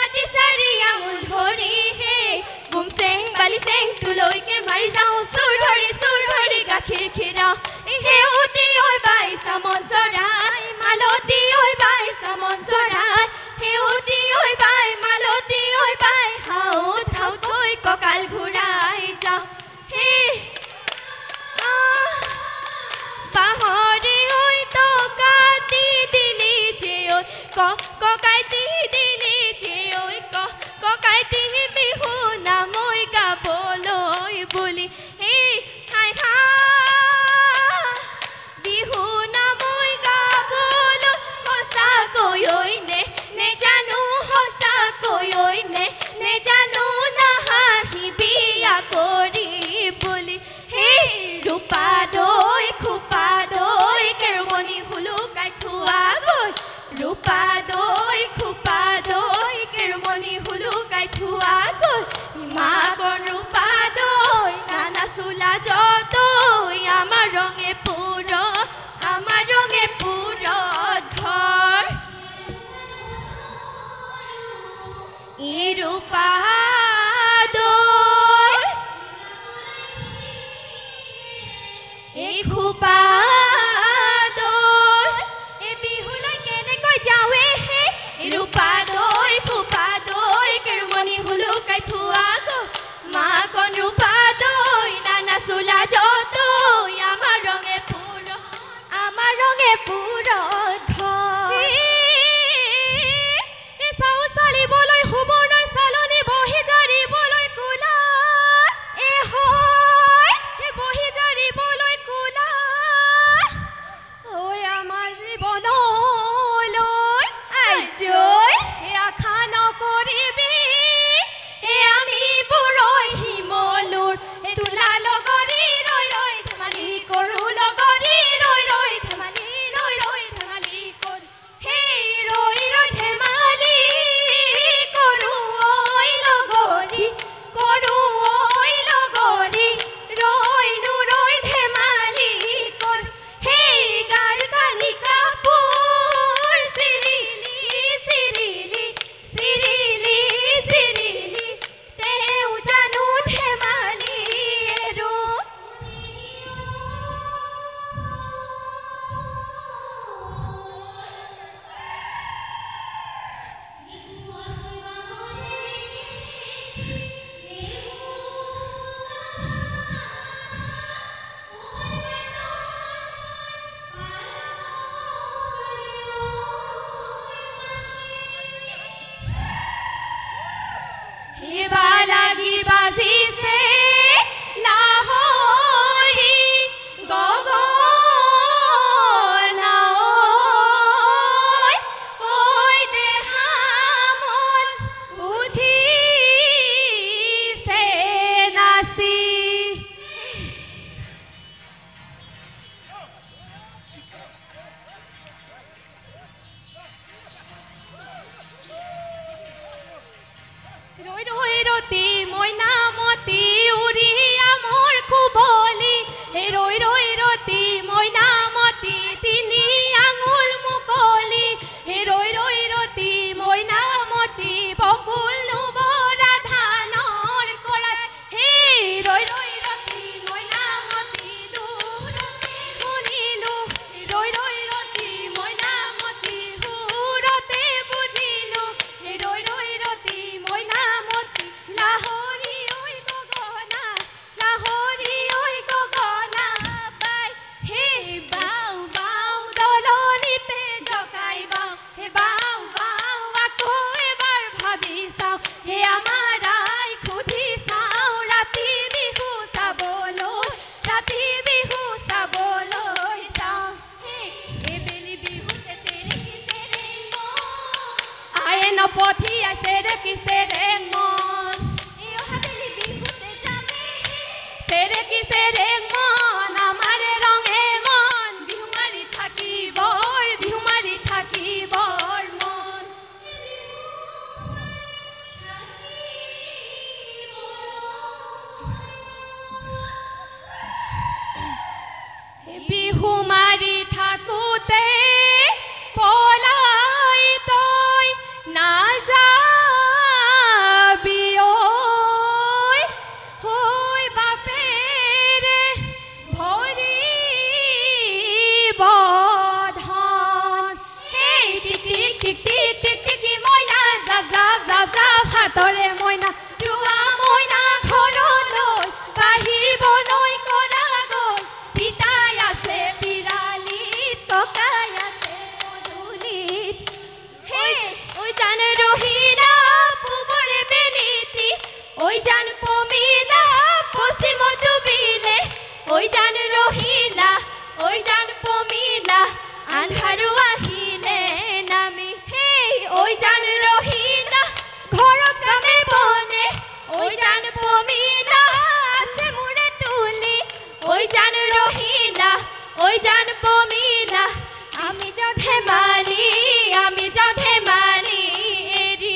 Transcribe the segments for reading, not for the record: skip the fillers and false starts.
মাটি চাৰি আঙুল ধৰি হে বুমচেং বালিচেং তুলৈকে মাৰি যাওঁ চুৰ ধৰি গাখীৰ খিৰা সেউতি ঐ বাই চামন চৰাই মালতী ঐ বাই চামন চৰাই সেউতি ঐ বাই মালতী ঐ বাই হাও থৈ কঁকাল ঘূৰাই যাওঁ হে পাহৰি ঐ টকা দি দিলি যে ঐ ককাইটি দিলি যে ঐ ককাইটি বিহু নামৈ গাবলৈ বুলি এই হাই হা বিহু নামৈ গাবলৈ সঁচাকৈ ঐ নে জানো সঁচাকৈ ঐ নে জানো নাহাঁহি বিয়া কৰি বুলি সেই ৰূপা দৈ খোপা দৈ কেৰুমণি হুলুকাই থোৱা গৈ ৰূপা দৈ খোপা দৈ কেৰুমণি হুলুকাই থোৱা গৈ ইমাকৰ ৰূপা দৈ নানা চোলা যতৈ আমাৰ ৰঙে পুৰ ঘৰ ই ৰূপা দৈ এই খোপা দৈ এই বিহুলৈ কেনেকৈ যাৱে হে ৰূপা দৈ খোপা দৈ কেৰুমণি হুলুকাই থোৱা গৈ মাকন ৰূপা দৈ নানা চোলা যতৈ আমাৰ ৰঙে পুৰ ঘৰ চাউ চালিবলৈ সুবৰ্ণৰ চালনি বহি জাৰিবলৈ কোলা এ হয় বহি জাৰিবলৈ কোলা ঐ আমাৰ জীৱনলৈ আজৈ আশা নকৰিবি আমি বুঢ়ৈ শিমলুৰ তোলা লগৰী ৰৈ ধেমালি কৰোঁ লগৰী ৰৈ ধেমালি ধেমালি কৰোঁ সেই ৰৈ ধেমালি কৰোঁ ঐ লগৰী ৰৈ ধেমালি কৰোঁ সেই গাৰ কানি কাপোৰ চিৰিলি তেও জানো ধেমালি এৰো হেবা লাগি বাজিছে লাহৰি গগনা ঐ দেহা মন উঠিছে নাচি ৰৈ ৰতি মইনামতি উৰিয়া মোৰ কুবলি ৰৈ ৰতি মইনামতি তিনি আঙুল মুকলি ৰৈ ৰতি মইনামতি বকুল নুবৰা ধানৰ কৰাত ৰৈ ৰতি মইনামতি দূৰতে শুনিলো ৰৈ ৰতি মইনামতি সুৰতে বুজিলো ৰৈ ৰতি মইনামতি লাহৰি ঐ গগনা বাই হে বাউ দলনিতে জগাই বাউ হে বাউ আকৌ এবাৰ ভাবি চাওঁ হে আমাৰ আই সুধি চাওঁ ৰাতি বিহু চাবলৈ যাওঁ হে বেলি বিহুতে চেৰেকি চেৰেং আয়ে নপঠিয়াই চেৰেকি চেৰেং মন অহা বেলি বিহুতে যামে চেৰেকি চেৰেং মন আমাৰ ৰঙে মন বিহু মাৰি থাকিবৰ মন বিহু মাৰি থাকোঁতে পলাই তই নাযা টিক মইনা জাপ জাপ জাপ জাপ হাতৰে মইনা যোৱা মইনা ঘৰলৈ বাহিৰলৈ কৰা গ'ল পিতাই আছে পিৰালিত টকাই আছে পদূলিত হে ঐ জান ৰহিলা পূবৰে বেলিতি ঐ জান পমিলা পশ্চিমত ডুবিলে ঐ জান ৰহিলা ঐ জান পমিলা আন্ধাৰো আহিলে নামি হেই ঐ জান ৰহিলা ঘৰৰ কামে বনে ঐ জান পমিলা আছে মোৰে তুলি ঐ জান ৰহিলা ঐ জান পমিলা আমি যাওঁ ধেমালি এৰি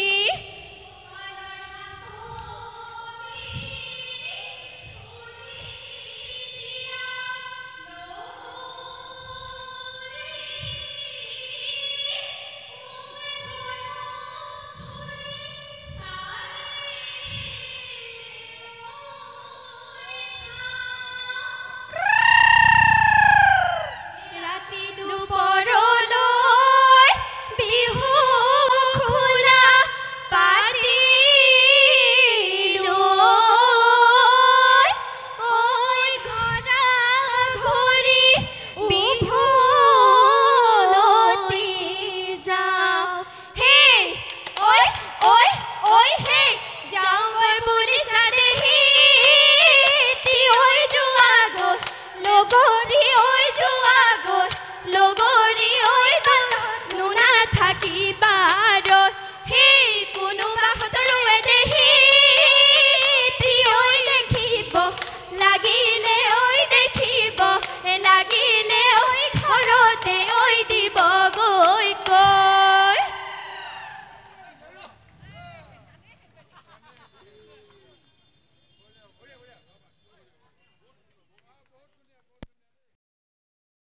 ৰাতি দুপৰলৈ বিহু খোলা পাতিলৈ ঐ ঘৰা ঘৰি বিহুলতি যাওঁ হেই ঐ হেই যাওঁগৈ বুলি চাদেহি ঐ যোৱা গ'ল লগৰী ঐ যোৱা গ'ল লগৰী ঐ নুনা থাকিবা ৰ সেই কোনোবা সতৰুৱে দেহি